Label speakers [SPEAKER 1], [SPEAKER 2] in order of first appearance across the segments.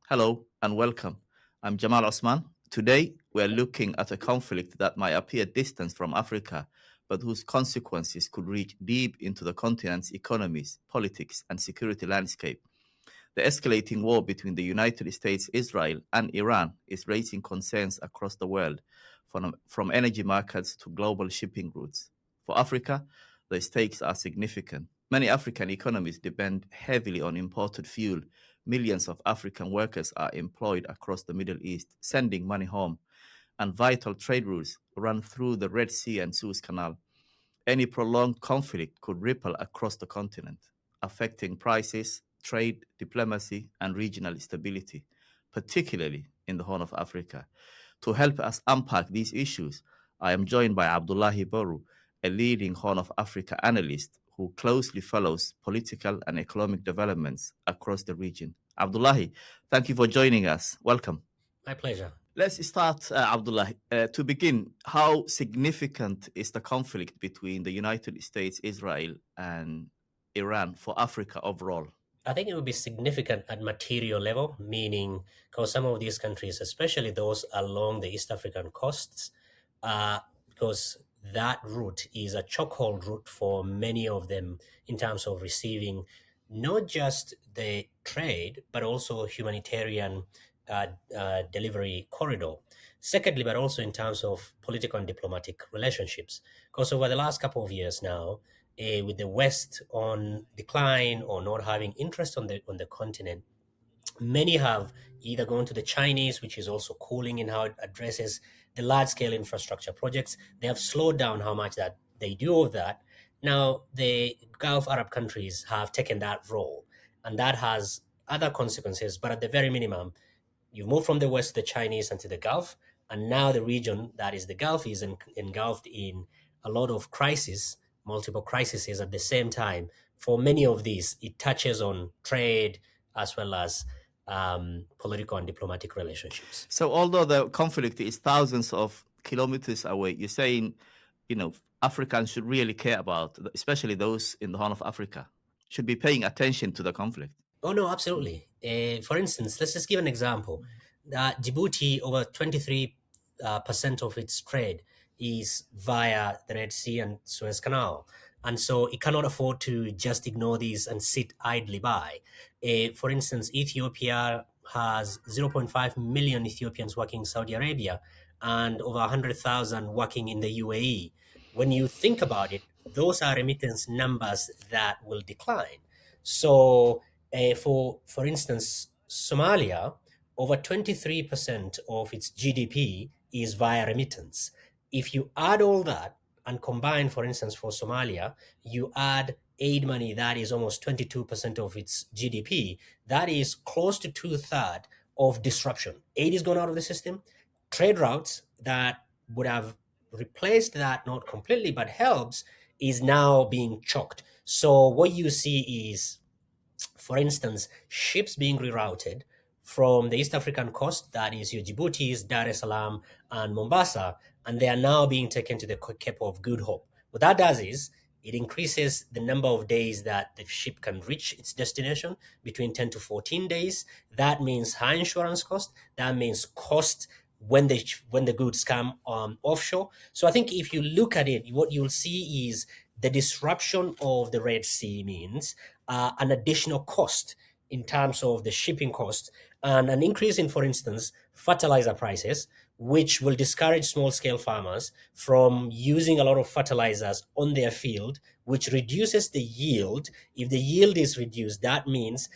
[SPEAKER 1] Hello and welcome. I'm Jamal Osman. Today, we're looking at a conflict that might appear distant from Africa, but whose consequences could reach deep into the continent's economies, politics, and security landscape. The escalating war between the United States, Israel, and Iran is raising concerns across the world, from energy markets to global shipping routes. For Africa, the stakes are significant. Many African economies depend heavily on imported fuel. Millions of African workers are employed across the Middle East, sending money home, and vital trade routes run through the Red Sea and Suez Canal. Any prolonged conflict could ripple across the continent, affecting prices, trade, diplomacy, and regional stability, particularly in the Horn of Africa. To help us unpack these issues, I am joined by Abdullahi Boru, a leading Horn of Africa analyst who closely follows political and economic developments across the region. Abdullahi, thank you for joining us. Welcome.
[SPEAKER 2] My pleasure.
[SPEAKER 1] Let's start, Abdullahi. To begin, how significant is the conflict between the United States, Israel, and Iran for Africa overall?
[SPEAKER 2] I think it would be significant at material level, meaning because some of these countries, especially those along the East African coasts, because that route is a chokehold route for many of them in terms of receiving not just the trade, but also humanitarian delivery corridor. Secondly, but also in terms of political and diplomatic relationships. Because over the last couple of years now, with the West on decline or not having interest on the continent, many have either gone to the Chinese, which is also cooling in how it addresses the large-scale infrastructure projects. They have slowed down how much that they do of that. Now, the Gulf Arab countries have taken that role, and that has other consequences. But at the very minimum, you've moved from the West to the Chinese and to the Gulf, and now the region that is the Gulf is engulfed in a lot of crises, multiple crises at the same time. For many of these, it touches on trade as well as political and diplomatic relationships.
[SPEAKER 1] So, although the conflict is thousands of kilometers away, you're saying, Africans should really care about, especially those in the Horn of Africa, should be paying attention to the conflict.
[SPEAKER 2] Oh, no, absolutely. For instance, let's just give an example. Djibouti, over 23% of its trade is via the Red Sea and Suez Canal. And so it cannot afford to just ignore these and sit idly by. For instance, Ethiopia has 0.5 million Ethiopians working in Saudi Arabia and over 100,000 working in the UAE. When you think about it, those are remittance numbers that will decline. So for instance, Somalia, over 23% of its GDP is via remittance. If you add all that and combine, for instance, for Somalia, you add aid money that is almost 22% of its GDP, that is close to 2/3 of disruption. Aid is gone out of the system. Trade routes that would have replaced that, not completely, but helps, is now being choked. So what you see is, for instance, ships being rerouted from the East African coast, that is your Djibouti's, Dar es Salaam, and Mombasa, and they are now being taken to the Cape of Good Hope. What that does is it increases the number of days that the ship can reach its destination, between 10 to 14 days. That means high insurance cost. That means cost when the goods come offshore. So I think if you look at it, what you'll see is the disruption of the Red Sea means an additional cost in terms of the shipping cost, and an increase in, for instance, fertilizer prices, which will discourage small-scale farmers from using a lot of fertilizers on their field, which reduces the yield. If the yield is reduced, that means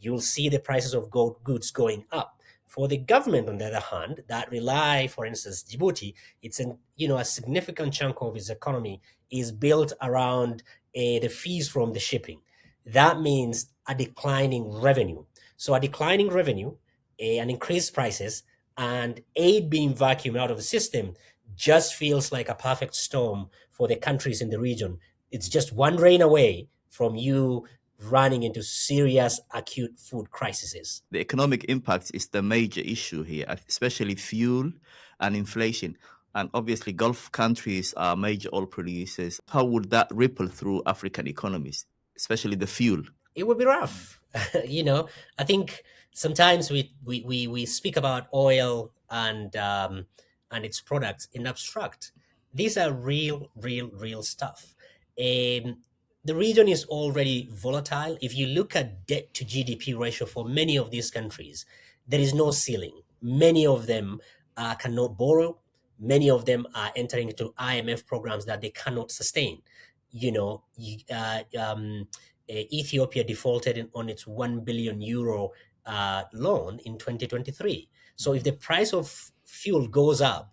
[SPEAKER 2] you'll see the prices of goods going up. For the government, on the other hand, that rely, for instance, Djibouti, it's a significant chunk of its economy is built around the fees from the shipping. That means a declining revenue. So a declining revenue, an increased prices, and aid being vacuumed out of the system just feels like a perfect storm for the countries in the region. It's just one rain away from you running into serious acute food crises.
[SPEAKER 1] The economic impact is the major issue here, especially fuel and inflation. And obviously, Gulf countries are major oil producers. How would that ripple through African economies, especially the fuel?
[SPEAKER 2] It would be rough. I think Sometimes we speak about oil and its products in abstract. These are real stuff. Um, the region is already volatile. If you look at debt to GDP ratio for many of these countries, there is no ceiling. Many of them cannot borrow. Many of them are entering into IMF programs that they cannot sustain. You know, Ethiopia defaulted on its 1 billion euro loan in 2023. So if the price of fuel goes up,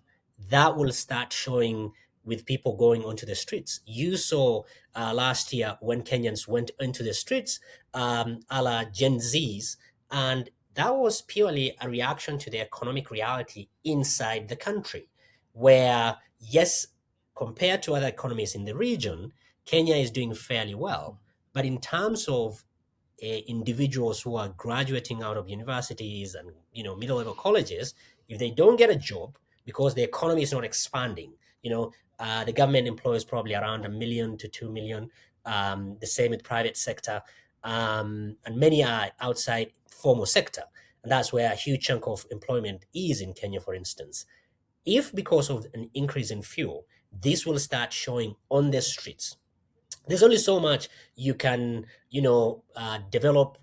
[SPEAKER 2] that will start showing with people going onto the streets. You saw last year when Kenyans went into the streets, a la Gen Zs, and that was purely a reaction to the economic reality inside the country, where, yes, compared to other economies in the region, Kenya is doing fairly well. But in terms of individuals who are graduating out of universities and middle level colleges, if they don't get a job because the economy is not expanding, the government employs probably around 1 million to 2 million. The same with private sector, and many are outside formal sector, and that's where a huge chunk of employment is in Kenya, for instance. If because of an increase in fuel, this will start showing on the streets, there's only so much you can develop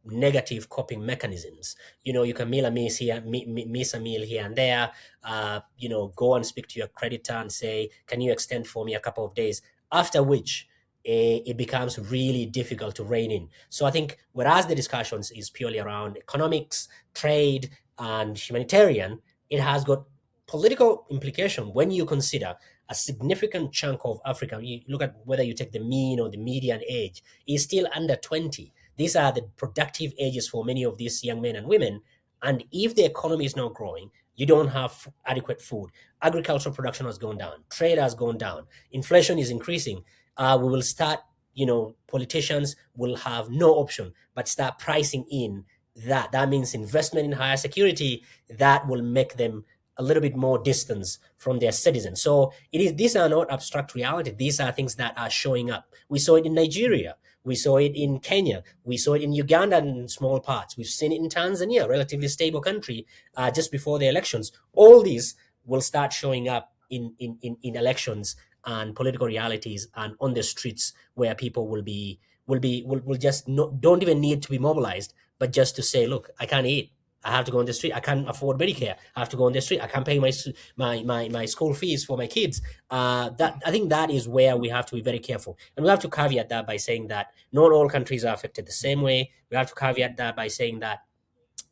[SPEAKER 2] negative coping mechanisms. You can miss a meal here and there. Go and speak to your creditor and say, can you extend for me a couple of days, after which it becomes really difficult to rein in. So I think whereas the discussions is purely around economics, trade, and humanitarian, it has got political implication when you consider a significant chunk of Africa. You look at whether you take the mean or the median age, is still under 20. These are the productive ages for many of these young men and women. And if the economy is not growing, you don't have adequate food. Agricultural production has gone down. Trade has gone down. Inflation is increasing. We will start, politicians will have no option but start pricing in that. That means investment in higher security that will make them a little bit more distance from their citizens. So these are not abstract reality. These are things that are showing up. We saw it in Nigeria. We saw it in Kenya. We saw it in Uganda in small parts. We've seen it in Tanzania, relatively stable country, just before the elections. All these will start showing up in elections and political realities and on the streets, where people will just don't even need to be mobilized, but just to say, look, I can't eat. I have to go on the street. I can't afford Medicare. I have to go on the street. I can't pay my school fees for my kids. That I think that is where we have to be very careful, and we have to caveat that by saying that not all countries are affected the same way. We have to caveat that by saying that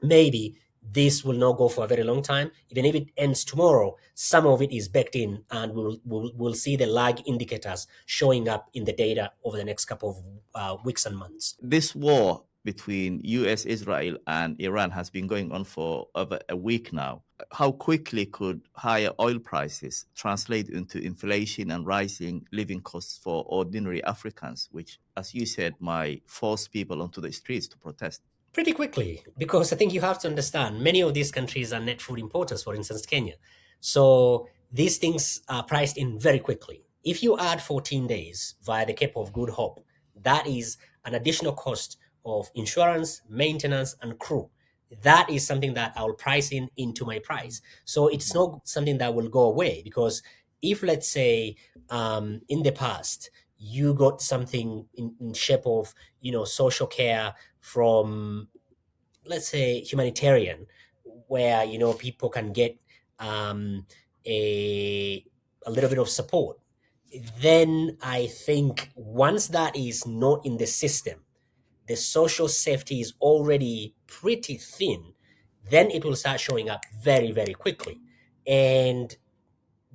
[SPEAKER 2] maybe this will not go for a very long time. Even if it ends tomorrow, some of it is baked in, and we'll see the lag indicators showing up in the data over the next couple of weeks and months.
[SPEAKER 1] This war between US, Israel, and Iran has been going on for over a week now. How quickly could higher oil prices translate into inflation and rising living costs for ordinary Africans, which, as you said, might force people onto the streets to protest?
[SPEAKER 2] Pretty quickly, because I think you have to understand many of these countries are net food importers, for instance, Kenya. So these things are priced in very quickly. If you add 14 days via the Cape of Good Hope, that is an additional cost of insurance, maintenance, and crew. That is something that I'll price into my price. So it's not something that will go away, because if, let's say, in the past, you got something in shape of, social care from, let's say, humanitarian, where, people can get a little bit of support, then I think once that is not in the system, the social safety is already pretty thin, then it will start showing up very, very quickly. And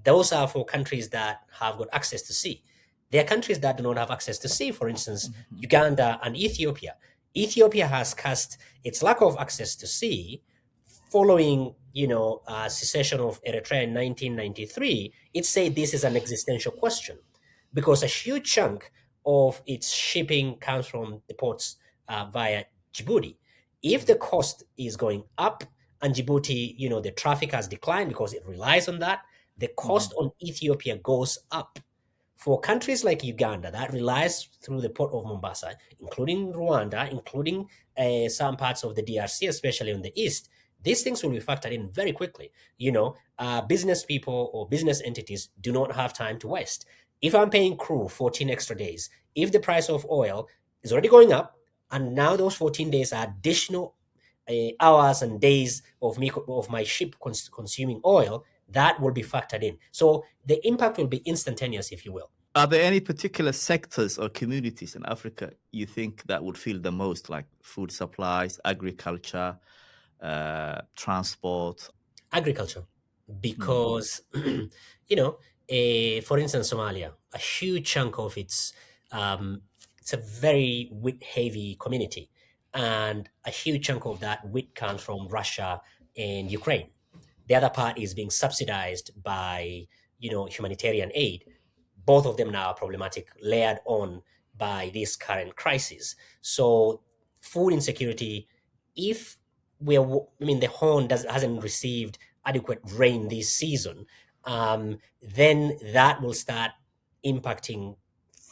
[SPEAKER 2] those are for countries that have got access to sea. There are countries that do not have access to sea, for instance, Uganda and Ethiopia. Ethiopia has cast its lack of access to sea following, secession of Eritrea in 1993. It said this is an existential question, because a huge chunk of its shipping comes from the ports via Djibouti. If the cost is going up and Djibouti, the traffic has declined because it relies on that, the cost on Ethiopia goes up For countries like Uganda that relies through the port of Mombasa, including Rwanda, including some parts of the DRC, especially in the east, these things will be factored in very quickly. Business people or business entities do not have time to waste. If I'm paying crew 14 extra days, if the price of oil is already going up, and now those 14 days are additional hours and days of my ship consuming oil, that will be factored in. So the impact will be instantaneous, if you will.
[SPEAKER 1] Are there any particular sectors or communities in Africa you think that would feel the most, like food supplies, agriculture, transport?
[SPEAKER 2] Agriculture, because for instance, Somalia, a huge chunk of it's a very wheat heavy community, and a huge chunk of that wheat comes from Russia and Ukraine. The other part is being subsidized by humanitarian aid. Both of them now are problematic, layered on by this current crisis. So food insecurity, if the Horn hasn't received adequate rain this season, then that will start impacting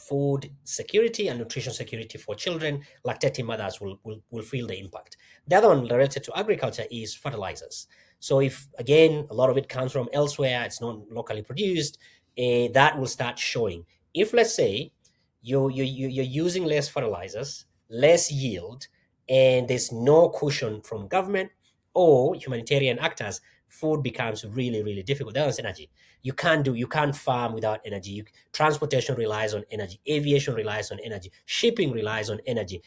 [SPEAKER 2] food security and nutrition security for children. Lactating mothers will feel the impact. The other one related to agriculture is fertilizers. So if, again, a lot of it comes from elsewhere, it's not locally produced, that will start showing. If, let's say, you're using less fertilizers, less yield, and there's no cushion from government or humanitarian actors, food becomes really, really difficult. That is energy. You can't farm without energy. Transportation relies on energy. Aviation relies on energy. Shipping relies on energy.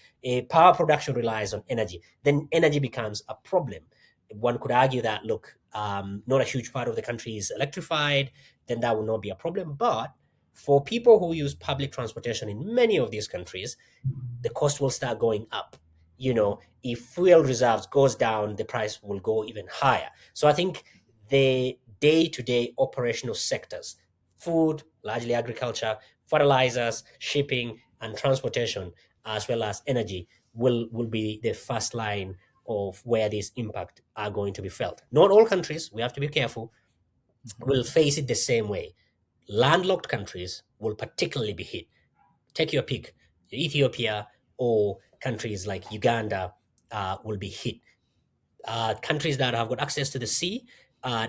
[SPEAKER 2] Power production relies on energy. Then energy becomes a problem. One could argue that, look, not a huge part of the country is electrified, then that will not be a problem. But for people who use public transportation in many of these countries, the cost will start going up. If fuel reserves goes down, the price will go even higher. So I think the day-to-day operational sectors, food, largely agriculture, fertilizers, shipping, and transportation, as well as energy, will be the first line of where these impact are going to be felt. Not all countries, we have to be careful, will face it the same way. Landlocked countries will particularly be hit. Take your pick. Ethiopia or countries like Uganda will be hit. Countries that have got access to the sea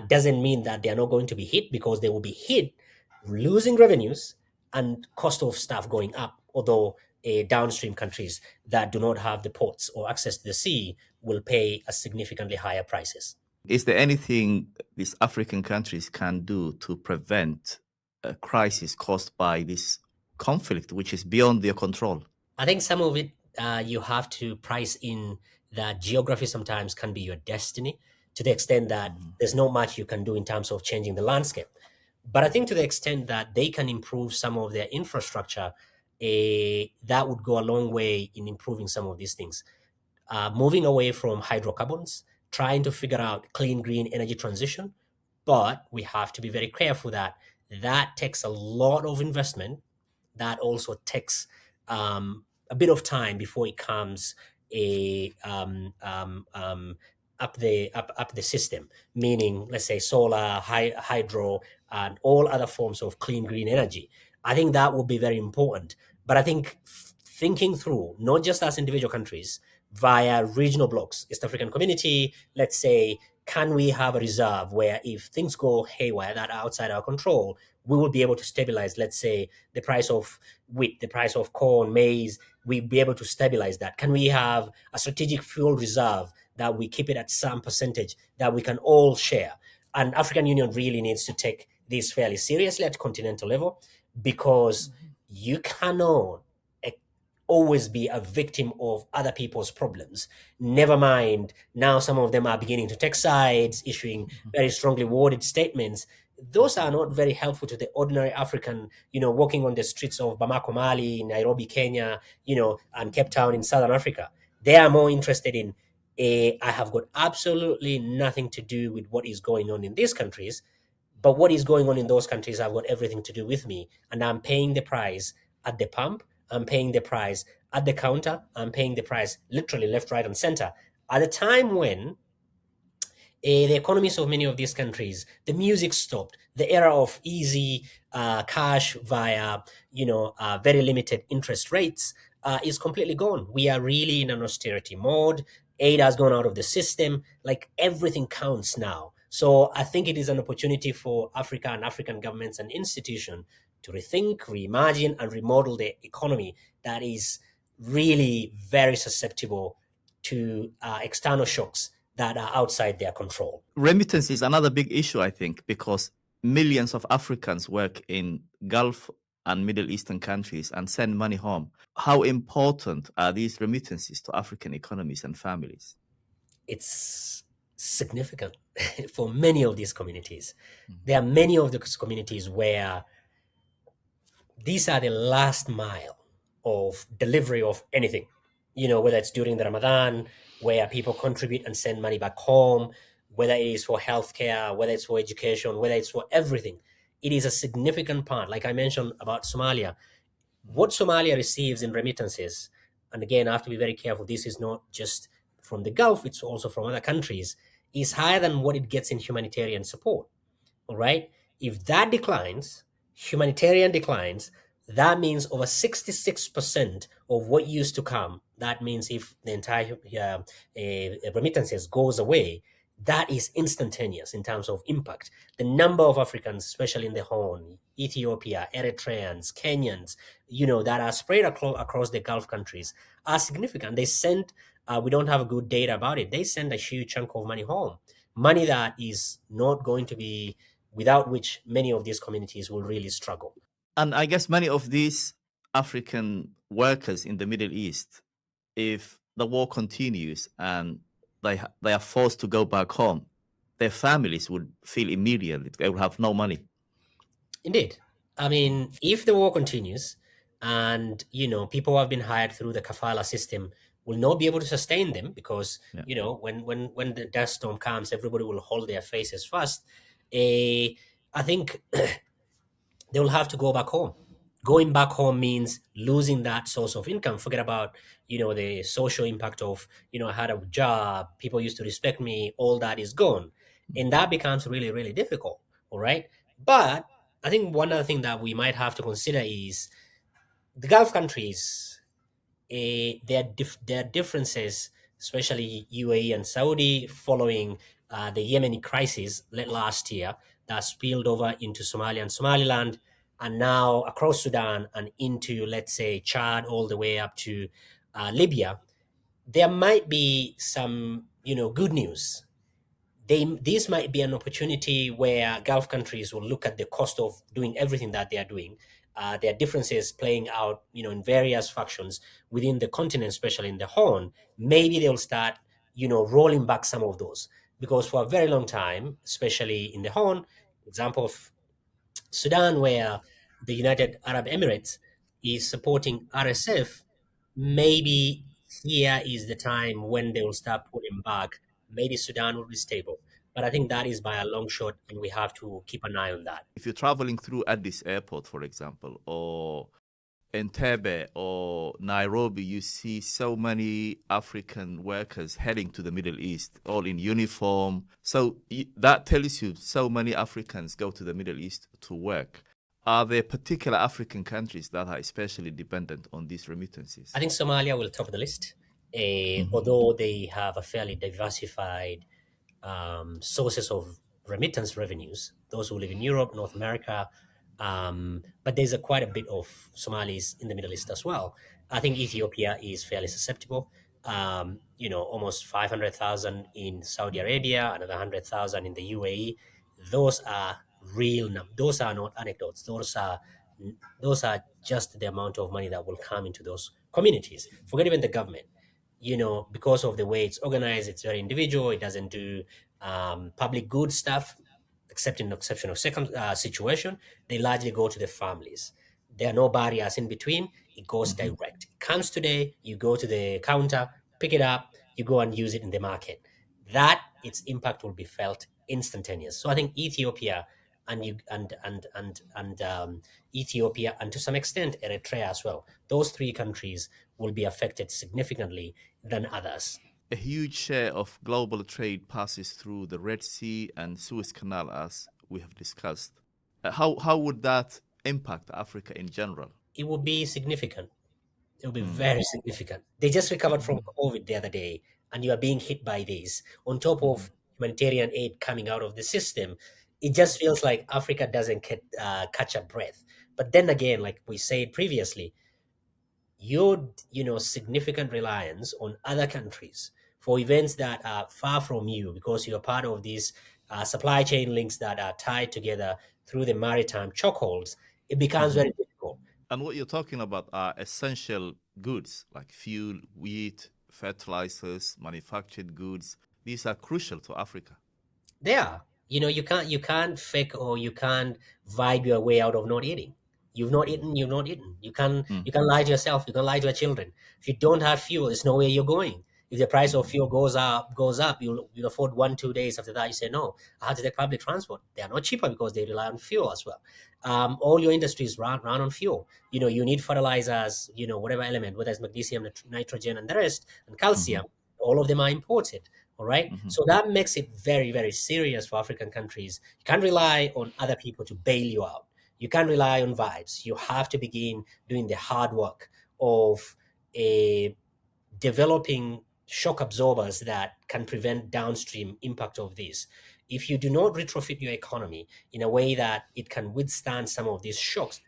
[SPEAKER 2] doesn't mean that they are not going to be hit, because they will be hit losing revenues and cost of stuff going up, although downstream countries that do not have the ports or access to the sea will pay a significantly higher prices.
[SPEAKER 1] Is there anything these African countries can do to prevent a crisis caused by this conflict, which is beyond their control?
[SPEAKER 2] I think some of it you have to price in that geography sometimes can be your destiny, to the extent that there's not much you can do in terms of changing the landscape. But I think to the extent that they can improve some of their infrastructure, that would go a long way in improving some of these things. Moving away from hydrocarbons, trying to figure out clean, green energy transition. But we have to be very careful that takes a lot of investment. That also takes a bit of time before it comes up the system. Meaning, let's say solar, hydro, and all other forms of clean green energy. I think that will be very important. But I think thinking through, not just as individual countries, via regional blocks, East African Community, let's say, can we have a reserve where if things go haywire that are outside our control, we will be able to stabilize, let's say, the price of wheat, the price of corn, maize, we'll be able to stabilize that. Can we have a strategic fuel reserve that we keep it at some percentage that we can all share? And African Union really needs to take this fairly seriously at continental level, because you cannot always be a victim of other people's problems. Never mind, now some of them are beginning to take sides, issuing very strongly worded statements. Those are not very helpful to the ordinary African, walking on the streets of Bamako, Mali, Nairobi, Kenya, and Cape Town in Southern Africa. They are more interested in, I have got absolutely nothing to do with what is going on in these countries, but what is going on in those countries, I've got everything to do with me. And I'm paying the price at the pump. I'm paying the price at the counter. I'm paying the price literally left, right, and center. At a time when The economies of many of these countries, the music stopped. The era of easy cash via, very limited interest rates is completely gone. We are really in an austerity mode. Aid has gone out of the system. Like everything counts now. So I think it is an opportunity for Africa and African governments and institutions to rethink, reimagine, and remodel the economy that is really very susceptible to external shocks that are outside their control.
[SPEAKER 1] Remittance is another big issue, I think, because millions of Africans work in Gulf and Middle Eastern countries and send money home. How important are these remittances to African economies and families?
[SPEAKER 2] It's significant for many of these communities. There are many of those communities where these are the last mile of delivery of anything, whether it's during the Ramadan, where people contribute and send money back home, whether it is for healthcare, whether it's for education, whether it's for everything. It is a significant part. Like I mentioned about Somalia, what Somalia receives in remittances, and again, I have to be very careful, this is not just from the Gulf, it's also from other countries, is higher than what it gets in humanitarian support. All right. If that declines, humanitarian declines, that means over 66% of what used to come. That means if the entire remittances goes away, that is instantaneous in terms of impact. The number of Africans, especially in the Horn, Ethiopia, Eritreans, Kenyans, that are spread across the Gulf countries are significant. They send, we don't have good data about it. They send a huge chunk of money home, money that is not going to be, without which many of these communities will really struggle.
[SPEAKER 1] And I guess many of these African workers in the Middle East, if the war continues and they are forced to go back home, their families would feel immediately they will have no money.
[SPEAKER 2] Indeed. I mean, if the war continues and, people who have been hired through the kafala system will not be able to sustain them because,
[SPEAKER 1] Yeah.
[SPEAKER 2] when the dust storm comes, everybody will hold their faces first. I think they will have to go back home. Going back home means losing that source of income. Forget about, the social impact of, I had a job, people used to respect me, all that is gone. And that becomes really, really difficult. All right. But I think one other thing that we might have to consider is the Gulf countries, their differences, especially UAE and Saudi, following the Yemeni crisis late last year that spilled over into Somalia and Somaliland, and now across Sudan and into, let's say, Chad, all the way up to Libya. There might be some, good news. This might be an opportunity where Gulf countries will look at the cost of doing everything that they are doing, their differences playing out, in various factions within the continent, especially in the Horn. Maybe they'll start, rolling back some of those, because for a very long time, especially in the Horn, example of Sudan, where the United Arab Emirates is supporting RSF, maybe here is the time when they will start pulling back. Maybe Sudan will be stable. But I think that is by a long shot, and we have to keep an eye on that.
[SPEAKER 1] If you're traveling through Addis Airport, for example, or Entebbe or Nairobi, you see so many African workers heading to the Middle East, all in uniform. So that tells you so many Africans go to the Middle East to work. Are there particular African countries that are especially dependent on these remittances?
[SPEAKER 2] I think Somalia will top the list, although they have a fairly diversified sources of remittance revenues. Those who live in Europe, North America, but there's quite a bit of Somalis in the Middle East as well. I think Ethiopia is fairly susceptible. Almost 500,000 in Saudi Arabia, another 100,000 in the UAE. Those are real numbers. Those are not anecdotes. Those are just the amount of money that will come into those communities. Forget even the government. Because of the way it's organized, it's very individual. It doesn't do public good stuff, except in exceptional second situation. They largely go to the families. There are no barriers in between. It goes direct. It comes today, you go to the counter, pick it up, you go and use it in the market. That its impact will be felt instantaneous. So I think Ethiopia and you and Ethiopia, and to some extent Eritrea as well. Those three countries will be affected significantly than others.
[SPEAKER 1] A huge share of global trade passes through the Red Sea and Suez Canal, as we have discussed. How would that impact Africa in general?
[SPEAKER 2] It would be significant. It will be
[SPEAKER 1] Mm.
[SPEAKER 2] very significant. They just recovered from COVID the other day, and you are being hit by this on top of humanitarian aid coming out of the system. It just feels like Africa doesn't catch a breath. But then again, like we said previously, your significant reliance on other countries for events that are far from you because you're part of these supply chain links that are tied together through the maritime chokeholds, it becomes
[SPEAKER 1] Mhm.
[SPEAKER 2] very difficult.
[SPEAKER 1] And what you're talking about are essential goods like fuel, wheat, fertilizers, manufactured goods. These are crucial to Africa.
[SPEAKER 2] They are. You can't fake or you can't vibe your way out of not eating. You've not eaten, you've not eaten.
[SPEAKER 1] Mm.
[SPEAKER 2] You can lie to yourself, you can lie to your children. If you don't have fuel, there's nowhere you're going. If the price of fuel goes up, you'll afford 1 2 days. After that, you say no. I have to take public transport. They are not cheaper because they rely on fuel as well. All your industries run on fuel. You need fertilizers, whatever element, whether it's magnesium, nitrogen, and the rest, and
[SPEAKER 1] Mhm.
[SPEAKER 2] calcium. All of them are imported. All right.
[SPEAKER 1] Mhm.
[SPEAKER 2] So that makes it very, very serious for African countries. You can't rely on other people to bail you out. You can't rely on vibes. You have to begin doing the hard work of a developing shock absorbers that can prevent downstream impact of this. If you do not retrofit your economy in a way that it can withstand some of these shocks,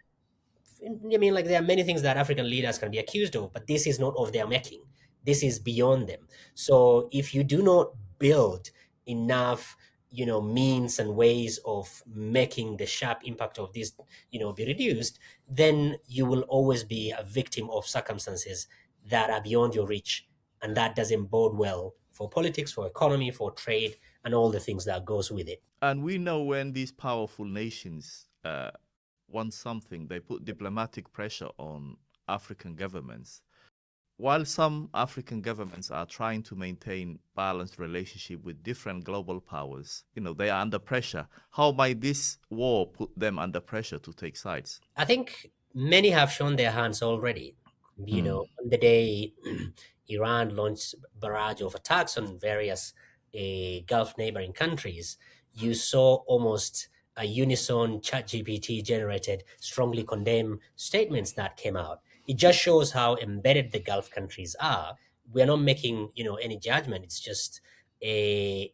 [SPEAKER 2] I mean, like there are many things that African leaders can be accused of, but this is not of their making. This is beyond them. So if you do not build enough, means and ways of making the sharp impact of this, be reduced, then you will always be a victim of circumstances that are beyond your reach, and that doesn't bode well for politics, for economy, for trade, and all the things that goes with it.
[SPEAKER 1] And we know when these powerful nations want something, they put diplomatic pressure on African governments. While some African governments are trying to maintain balanced relationship with different global powers, they are under pressure. How might this war put them under pressure to take sides?
[SPEAKER 2] I think many have shown their hands already.
[SPEAKER 1] Mm.
[SPEAKER 2] On the day Iran launched barrage of attacks on various Gulf neighboring countries, you saw almost a unison ChatGPT generated strongly condemned statements that came out. It just shows how embedded the Gulf countries are. We're not making any judgment. It's just a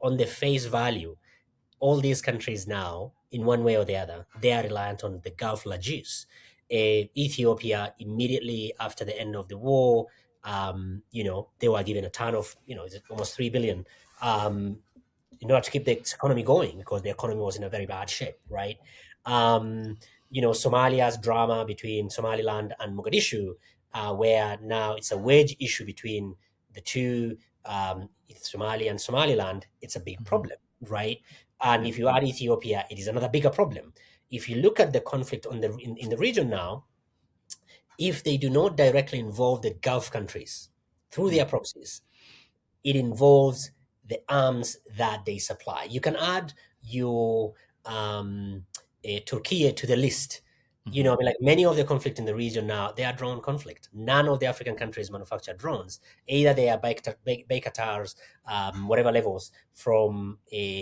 [SPEAKER 2] on the face value, all these countries now, in one way or the other, they are reliant on the Gulf lagis. Ethiopia, immediately after the end of the war, they were given a ton of, almost 3 billion um, in order to keep the economy going because the economy was in a very bad shape, right? Um, Somalia's drama between Somaliland and Mogadishu, where now it's a wedge issue between the two, Somalia and Somaliland, it's a big
[SPEAKER 1] Mhm.
[SPEAKER 2] problem, right? And
[SPEAKER 1] Yeah.
[SPEAKER 2] if you add Ethiopia, it is another bigger problem. If you look at the conflict in the region now, if they do not directly involve the Gulf countries through
[SPEAKER 1] Mm.
[SPEAKER 2] their proxies, it involves the arms that they supply. You can add your Turkey to the list.
[SPEAKER 1] Mhm.
[SPEAKER 2] I mean, like many of the conflict in the region now, they are drone conflict. None of the African countries manufacture drones. Either they are Baykatar's, whatever levels from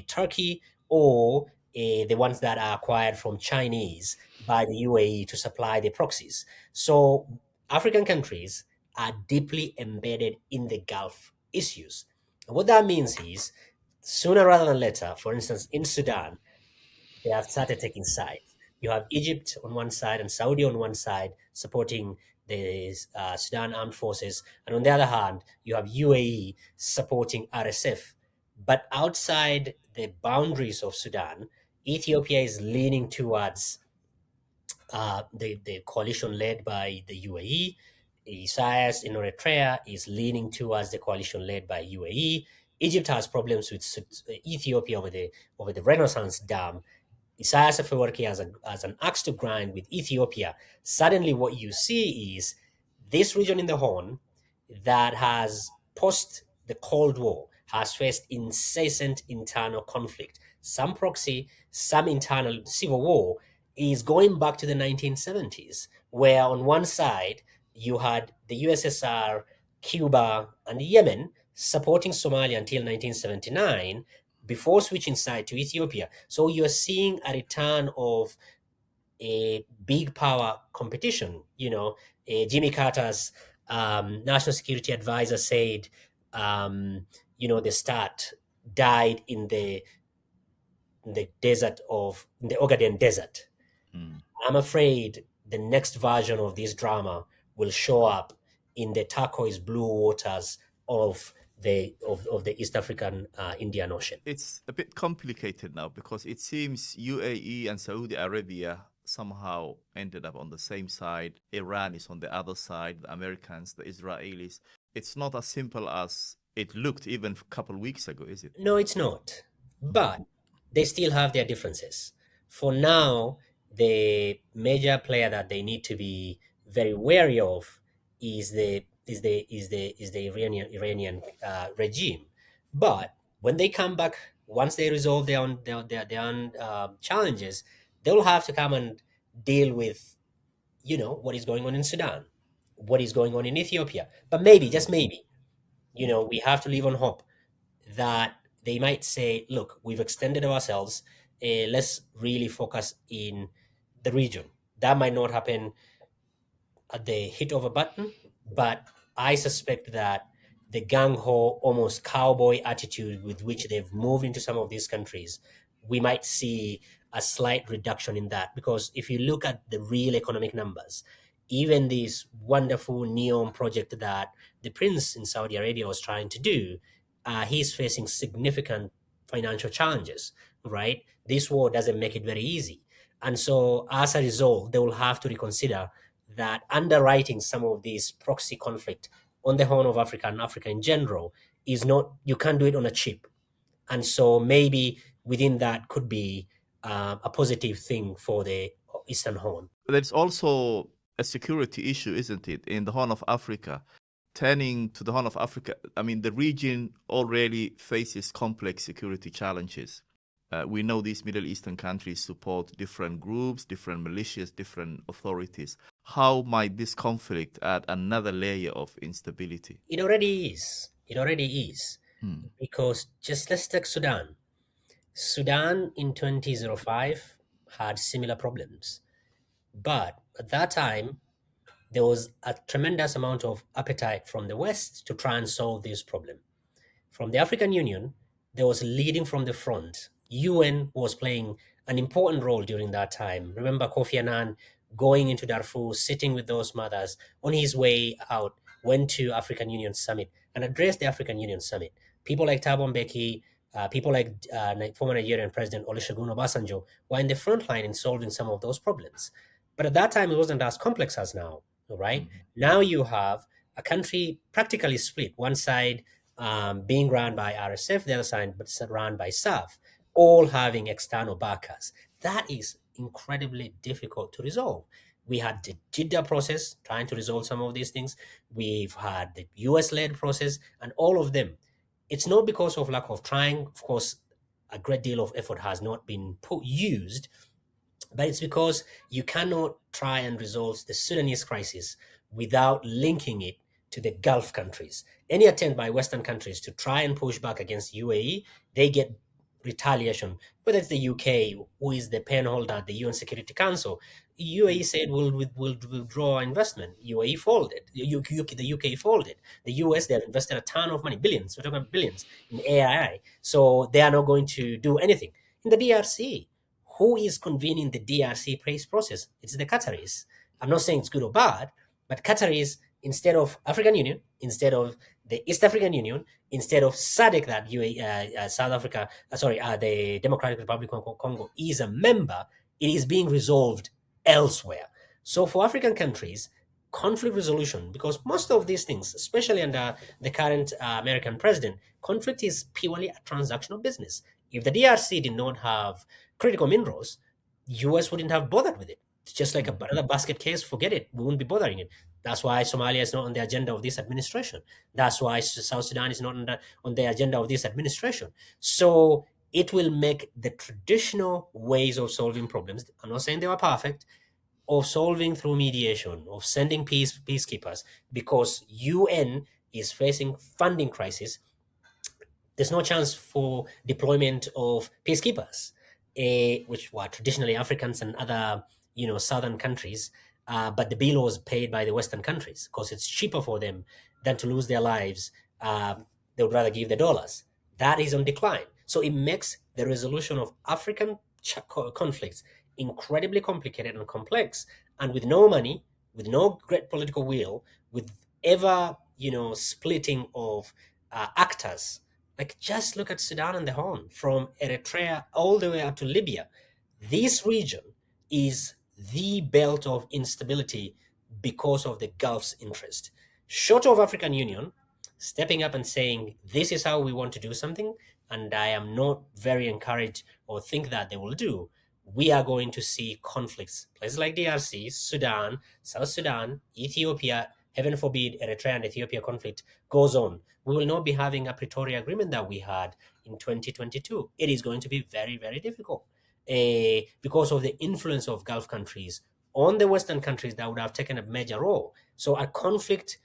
[SPEAKER 2] Turkey, or the ones that are acquired from Chinese by the UAE to supply the proxies. So African countries are deeply embedded in the Gulf issues. And what that means is, sooner rather than later, for instance, in Sudan, they have started taking sides. You have Egypt on one side and Saudi on one side supporting the Sudan armed forces, and on the other hand, you have UAE supporting RSF. But outside the boundaries of Sudan, Ethiopia is leaning towards the coalition led by the UAE. Isaias in Eritrea is leaning towards the coalition led by UAE. Egypt has problems with Ethiopia over the Renaissance Dam. Isaias Afewerki as an axe to grind with Ethiopia. Suddenly, what you see is this region in the Horn that has, post the Cold War, has faced incessant internal conflict. Some proxy, some internal civil war is going back to the 1970s, where on one side you had the USSR, Cuba, and Yemen supporting Somalia until 1979 before switching side to Ethiopia. So you're seeing a return of a big power competition. Jimmy Carter's national security advisor said, the start died in the Ogaden desert. I'm afraid the next version of this drama will show up in the turquoise blue waters of the East African Indian Ocean.
[SPEAKER 1] It's a bit complicated now because it seems UAE and Saudi Arabia somehow ended up on the same side. Iran is on the other side, the Americans, the Israelis. It's not as simple as it looked even a couple of weeks ago, is it?
[SPEAKER 2] No, it's not. But they still have their differences. For now, the major player that they need to be very wary of is the Iranian regime. But when they come back, once they resolve their own challenges, they'll have to come and deal with what is going on in Sudan, what is going on in Ethiopia. But maybe, just maybe, we have to live on hope that they might say, look, we've extended ourselves. Let's really focus in the region. That might not happen at the hit of a button, but I suspect that the gung-ho, almost cowboy attitude with which they've moved into some of these countries, we might see a slight reduction in that. Because if you look at the real economic numbers, even this wonderful NEOM project that the prince in Saudi Arabia was trying to do, he's facing significant financial challenges, right? This war doesn't make it very easy. And so as a result, they will have to reconsider that underwriting some of these proxy conflict on the Horn of Africa and Africa in general is not, you can't do it on a chip. And so maybe within that could be a positive thing for the Eastern Horn.
[SPEAKER 1] There's also a security issue, isn't it, in the Horn of Africa? Turning to the Horn of Africa, I mean, the region already faces complex security challenges. We know these Middle Eastern countries support different groups, different militias, different authorities. How might this conflict add another layer of instability?
[SPEAKER 2] It already is. Because just let's take Sudan. Sudan in 2005 had similar problems. But at that time, there was a tremendous amount of appetite from the West to try and solve this problem. From the African Union, there was leading from the front. UN was playing an important role during that time. Remember Kofi Annan going into Darfur, sitting with those mothers. On his way out, went to African Union Summit and addressed the African Union Summit. People like Thabo Mbeki, people like former Nigerian President Olusegun Obasanjo were in the front line in solving some of those problems. But at that time, it wasn't as complex as now, right? Mm-hmm. Now you have a country practically split. One side being run by RSF, the other side but run by SAF, all having external backers. That is incredibly difficult to resolve. We had the Jeddah process trying to resolve some of these things. We've had the US-led process, and all of them. It's not because of lack of trying. Of course, a great deal of effort has not been used, but it's because you cannot try and resolve the Sudanese crisis without linking it to the Gulf countries. Any attempt by Western countries to try and push back against UAE, they get retaliation, whether it's the UK, who is the pen holder at the UN Security Council. UAE said we'll withdraw investment. UAE folded. The UK folded. The US, they have invested a ton of money, billions, we're talking about billions in AI. So they are not going to do anything. In the DRC, who is convening the DRC peace process? It's the Qataris. I'm not saying it's good or bad, but Qataris, instead of African Union, instead of the East African Union, instead of SADC that South Africa, the Democratic Republic of Congo is a member, it is being resolved elsewhere. So for African countries, conflict resolution, because most of these things, especially under the current American president, conflict is purely a transactional business. If the DRC did not have critical minerals, US wouldn't have bothered with it. It's just like another basket case, forget it. We wouldn't be bothering it. That's why Somalia is not on the agenda of this administration. That's why South Sudan is not on the agenda of this administration. So it will make the traditional ways of solving problems, I'm not saying they were perfect, of solving through mediation, of sending peacekeepers, because UN is facing funding crisis, there's no chance for deployment of peacekeepers, which were traditionally Africans and other, southern countries. But the bill was paid by the Western countries because it's cheaper for them than to lose their lives. They would rather give the dollars. That is on decline. So it makes the resolution of African conflicts incredibly complicated and complex. And with no money, with no great political will, with ever, splitting of actors. Like, just look at Sudan and the Horn, from Eritrea all the way up to Libya. This region is the belt of instability because of the Gulf's interest. Short of African Union stepping up and saying, this is how we want to do something, and I am not very encouraged or think that they will do, we are going to see conflicts. Places like DRC, Sudan, South Sudan, Ethiopia, heaven forbid, Eritrea and Ethiopia conflict goes on. We will not be having a Pretoria agreement that we had in 2022. It is going to be very, very difficult because of the influence of Gulf countries on the Western countries that would have taken a major role. So a conflict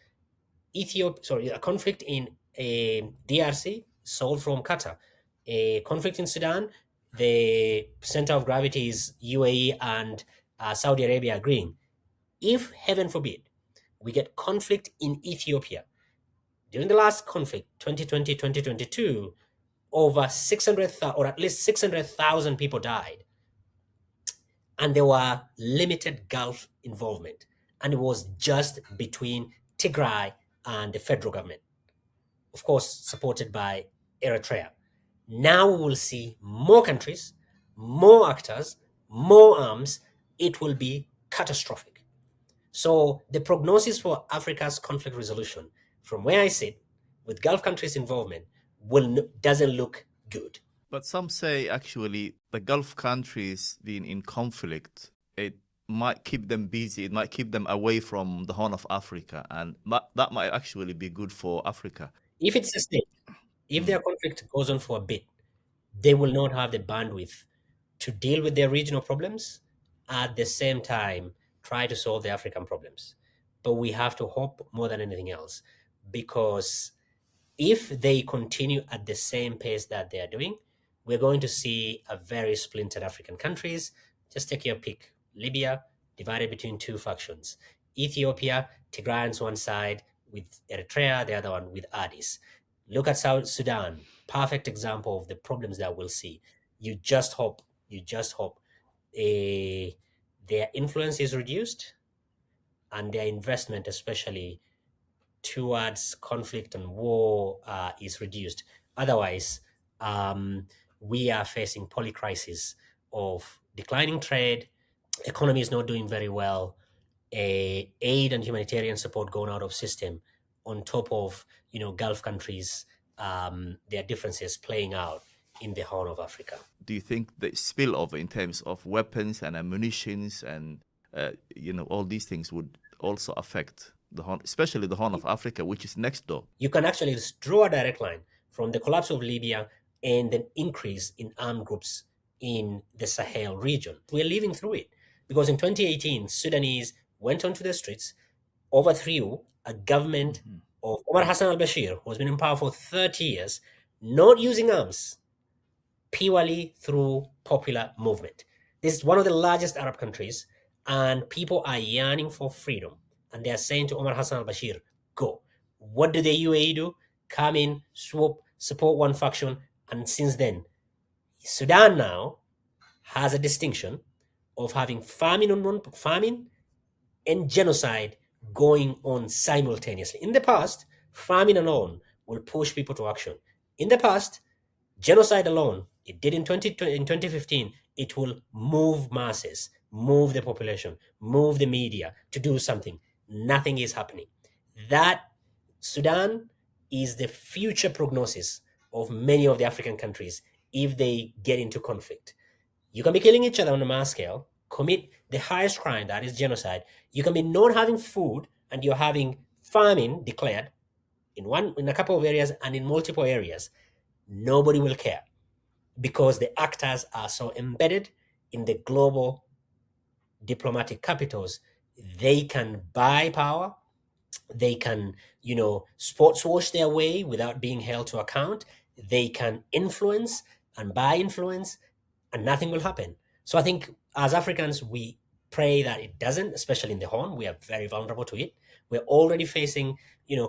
[SPEAKER 2] a conflict in DRC solved from Qatar. A conflict in Sudan, the center of gravity is UAE and Saudi Arabia agreeing. If, heaven forbid, we get conflict in Ethiopia, during the last conflict, 2020, 2022, over 600,000 or at least 600,000 people died. And there were limited Gulf involvement. And it was just between Tigray and the federal government, of course, supported by Eritrea. Now we will see more countries, more actors, more arms. It will be catastrophic. So the prognosis for Africa's conflict resolution, from where I sit, with Gulf countries' involvement, doesn't look good.
[SPEAKER 1] But some say actually the Gulf countries being in conflict, it might keep them busy. It might keep them away from the Horn of Africa, and that might actually be good for Africa.
[SPEAKER 2] If it's sustained, if their conflict goes on for a bit, they will not have the bandwidth to deal with their regional problems, at the same time try to solve the African problems. But we have to hope more than anything else, because if they continue at the same pace that they are doing, we're going to see a very splintered African countries. Just take your pick. Libya, divided between two factions. Ethiopia, Tigrayans one side with Eritrea, the other one with Addis. Look at South Sudan, perfect example of the problems that we'll see. You just hope their influence is reduced, and their investment, especially towards conflict and war, is reduced. Otherwise, we are facing polycrisis of declining trade, economy is not doing very well, aid and humanitarian support going out of system, on top of Gulf countries, their differences playing out in the Horn of Africa.
[SPEAKER 1] Do you think the spillover in terms of weapons and ammunitions and all these things would also affect the Horn, especially the Horn of Africa, which is next door?
[SPEAKER 2] You can actually draw a direct line from the collapse of Libya and an increase in armed groups in the Sahel region. We're living through it because in 2018, Sudanese went onto the streets, overthrew a government of Omar Hassan al-Bashir, who has been in power for 30 years, not using arms, purely through popular movement. This is one of the largest Arab countries, and people are yearning for freedom. And they are saying to Omar Hassan al-Bashir, go. What do the UAE do? Come in, swoop, support one faction. And since then, Sudan now has a distinction of having famine and genocide going on simultaneously. In the past, famine alone will push people to action. In the past, genocide alone, it did in 2015, it will move masses, move the population, move the media to do something. Nothing is happening. That Sudan is the future prognosis of many of the African countries if they get into conflict. You can be killing each other on a mass scale, commit the highest crime, that is genocide. You can be not having food and you're having famine declared in a couple of areas and in multiple areas. Nobody will care because the actors are so embedded in the global diplomatic capitals. They can buy power They can, sports wash their way without being held to account. They can influence and buy influence, and nothing will happen. So I think as Africans, we pray that it doesn't, especially in the Horn. We are very vulnerable to it. We're already facing,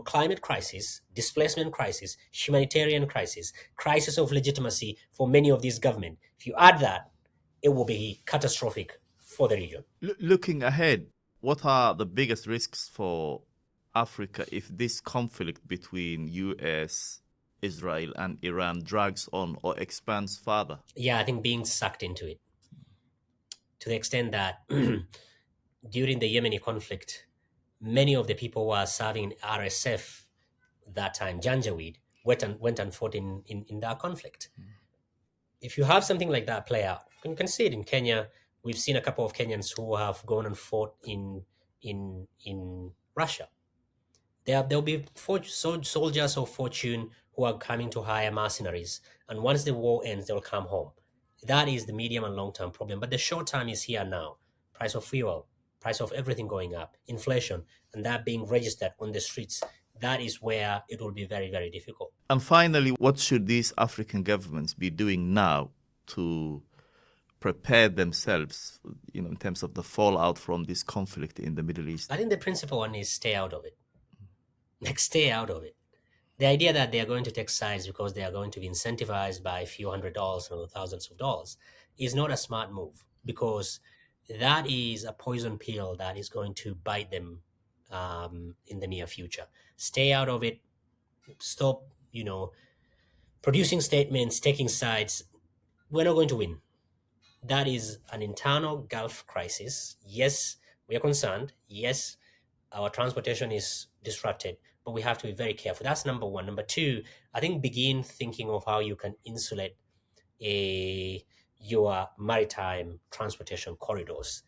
[SPEAKER 2] climate crisis, displacement crisis, humanitarian crisis, crisis of legitimacy for many of these governments. If you add that, it will be catastrophic for the region.
[SPEAKER 1] Looking ahead, what are the biggest risks for Africa if this conflict between US, Israel, and Iran drags on or expands further?
[SPEAKER 2] Yeah, I think being sucked into it, to the extent that during the Yemeni conflict, many of the people who are serving RSF that time, Janjaweed, went and fought in that conflict. If you have something like that play out, you can see it in Kenya. We've seen a couple of Kenyans who have gone and fought in Russia. There'll be soldiers of fortune who are coming to hire mercenaries, and once the war ends, they'll come home. That is the medium and long-term problem. But the short term is here now. Price of fuel, price of everything going up, inflation, and that being registered on the streets. That is where it will be very, very difficult.
[SPEAKER 1] And finally, what should these African governments be doing now to prepare themselves, in terms of the fallout from this conflict in the Middle East?
[SPEAKER 2] I think the principal one is stay out of it. Stay out of it. The idea that they are going to take sides because they are going to be incentivized by a few $100s or thousands of dollars is not a smart move, because that is a poison pill that is going to bite them in the near future. Stay out of it. Stop, producing statements, taking sides. We're not going to win. That is an internal Gulf crisis. Yes, we are concerned. Yes, our transportation is disrupted, but we have to be very careful. That's number one. Number two, I think begin thinking of how you can insulate your maritime transportation corridors,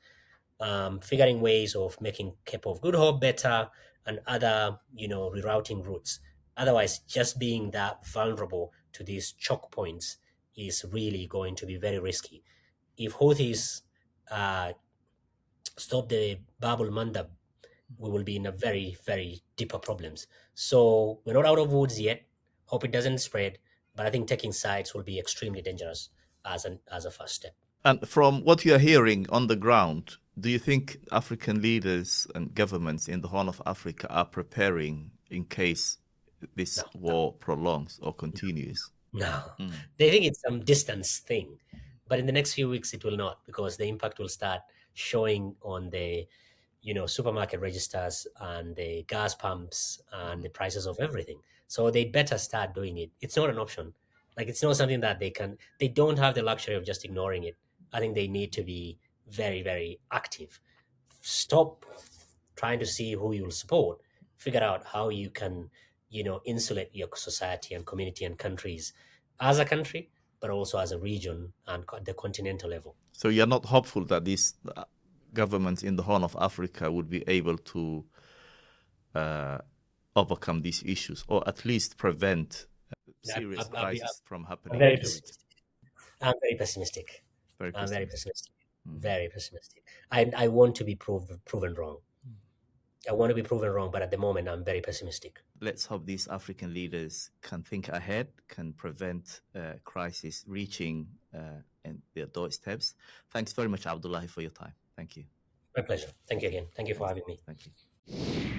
[SPEAKER 2] figuring ways of making Cape of Good Hope better and other, rerouting routes. Otherwise, just being that vulnerable to these choke points is really going to be very risky. If Houthis stop the Bab el Mandab, we will be in a very, very deeper problems. So we're not out of woods yet. Hope it doesn't spread, but I think taking sides will be extremely dangerous as a first step.
[SPEAKER 1] And from what you're hearing on the ground, do you think African leaders and governments in the Horn of Africa are preparing in case this war prolongs or continues?
[SPEAKER 2] No. They think it's some distance thing, but in the next few weeks it will not, because the impact will start showing on the supermarket registers and the gas pumps and the prices of everything. So they better start doing it. It's not an option. Like, it's not something that they don't have the luxury of just ignoring it. I think they need to be very, very active. Stop trying to see who you'll support. Figure out how you can, insulate your society and community and countries as a country, but also as a region and the continental level.
[SPEAKER 1] So you're not hopeful that these governments in the Horn of Africa would be able to overcome these issues, or at least prevent serious crises from happening?
[SPEAKER 2] I'm very pessimistic. I'm very pessimistic. Very pessimistic. I want to be proven wrong. I want to be proven wrong, but at the moment, I'm very pessimistic.
[SPEAKER 1] Let's hope these African leaders can think ahead, can prevent crisis reaching their doorsteps. Thanks very much, Abdullahi, for your time. Thank you.
[SPEAKER 2] My pleasure. Thank you again. Thank you for having me.
[SPEAKER 1] Thank you.